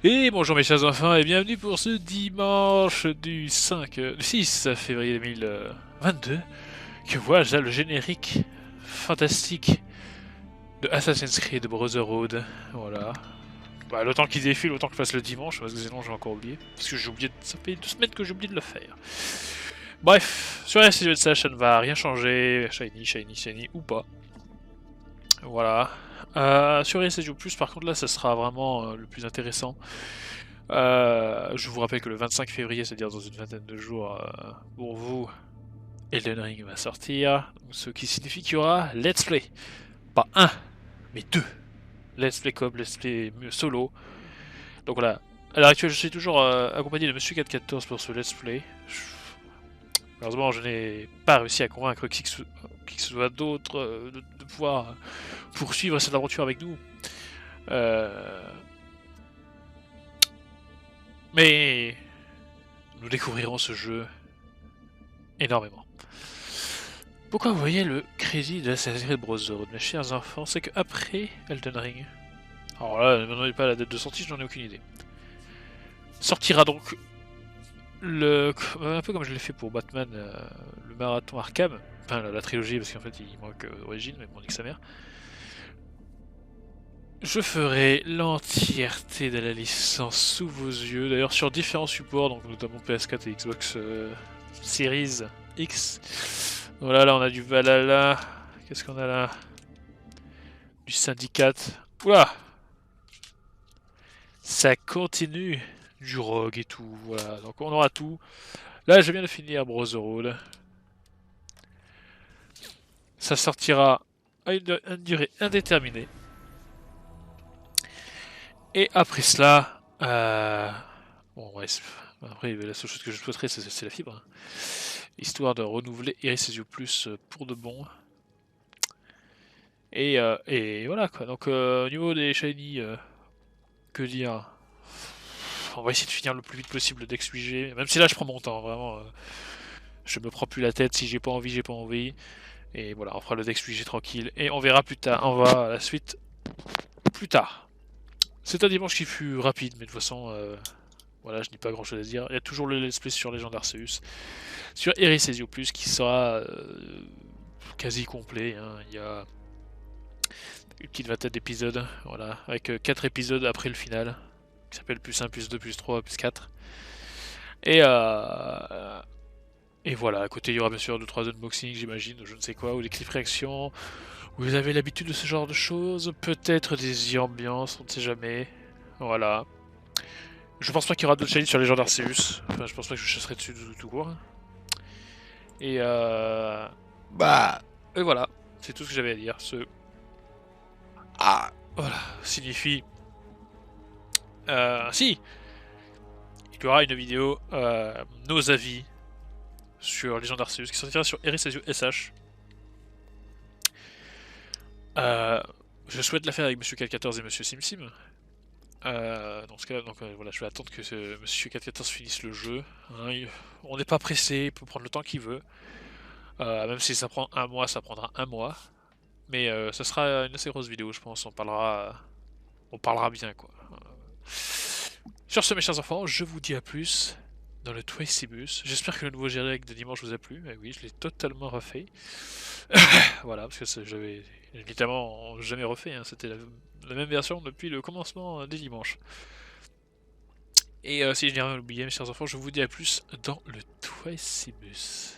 Et bonjour mes chers enfants et bienvenue pour ce dimanche du 6 février 2022 que voilà le générique fantastique de Assassin's Creed Brotherhood. Voilà. Bah, le temps qu'il défile, autant que je fasse le dimanche, parce que sinon j'ai encore oublié. Parce que j'ai oublié ça fait 2 semaines que j'ai oublié de le faire. Bref, sur la saison de ça ne va rien changer. Shiny, shiny, shiny ou pas. Voilà. Sur SSU+, par contre là ça sera vraiment le plus intéressant. Je vous rappelle que le 25 février, c'est-à-dire dans une vingtaine de jours, pour vous, Elden Ring va sortir. Ce qui signifie qu'il y aura Let's Play. Pas un, mais deux. Let's Play Coop, Let's Play solo. Donc voilà. À l'heure actuelle, je suis toujours accompagné de Monsieur 414 pour ce Let's Play. Malheureusement, je n'ai pas réussi à convaincre qui que ce soit d'autre de pouvoir poursuivre cette aventure avec nous. Mais nous découvrirons ce jeu énormément. Pourquoi vous voyez le crédit de Assassin's Creed Brotherhood, mes chers enfants, c'est qu'après Elden Ring, alors là, ne me demandez pas la date de sortie, je n'en ai aucune idée, sortira donc un peu comme je l'ai fait pour Batman, le marathon Arkham, enfin la trilogie, parce qu'en fait il manque Origins, mais bon, nique sa mère. Je ferai l'entièreté de la licence sous vos yeux, d'ailleurs sur différents supports, donc notamment PS4 et Xbox Series X. Voilà, là on a du Valhalla. Qu'est-ce qu'on a là? Du Syndicate. Oula! Ça continue. Du Rogue et tout. Voilà, donc on aura tout. Là, je viens de finir Brotherhood. Ça sortira à une durée indéterminée. Et après cela. Bon, bref. Après, la seule chose que je souhaiterais, c'est la fibre. Histoire de renouveler Iris Plus pour de bon. Et voilà quoi. Donc au niveau des shiny, que dire? On va essayer de finir le plus vite possible le Dex 8G. Même si là je prends mon temps, vraiment. Je me prends plus la tête. Si j'ai pas envie, j'ai pas envie. Et voilà, on fera le Dex 8G tranquille. Et on verra plus tard. On va à la suite plus tard. C'est un dimanche qui fut rapide, mais de toute façon, voilà, je n'ai pas grand chose à dire. Il y a toujours le let's play sur Legend Arceus. Sur Erisezio Plus qui sera quasi complet. Hein. Il y a une petite vingtaine d'épisodes, voilà, avec 4 épisodes après le final, qui s'appelle plus 1, plus 2, plus 3, plus 4. Et, euh, et voilà, à côté il y aura bien sûr 2-3 unboxings, j'imagine, ou je ne sais quoi, ou des clips réactions. Vous avez l'habitude de ce genre de choses, peut-être des ambiances, on ne sait jamais. Voilà. Je pense pas qu'il y aura d'autres challenges sur les gens d'Arceus. Enfin, je pense pas que je chasserai dessus tout court. Et bah. Et voilà. C'est tout ce que j'avais à dire. Voilà. Signifie. Si il y aura une vidéo, nos avis sur Legend Arceus qui sortira sur Erisazio SH. Je souhaite la faire avec Monsieur 414 et Monsieur SimSim. Dans ce cas, donc voilà, je vais attendre que Monsieur 414 finisse le jeu. Hein, on n'est pas pressé, il peut prendre le temps qu'il veut. Même si ça prend un mois, ça prendra un mois. Mais ça sera une assez grosse vidéo, je pense. On parlera bien, quoi. Sur ce, mes chers enfants, je vous dis à plus dans le Twicibus. J'espère que le nouveau générique de dimanche vous a plu. Eh oui, je l'ai totalement refait. Voilà, parce que j'avais littéralement jamais refait. Hein. C'était la même version depuis le commencement des dimanches. Et si je n'ai rien oublié, mes chers enfants, je vous dis à plus dans le Twicibus.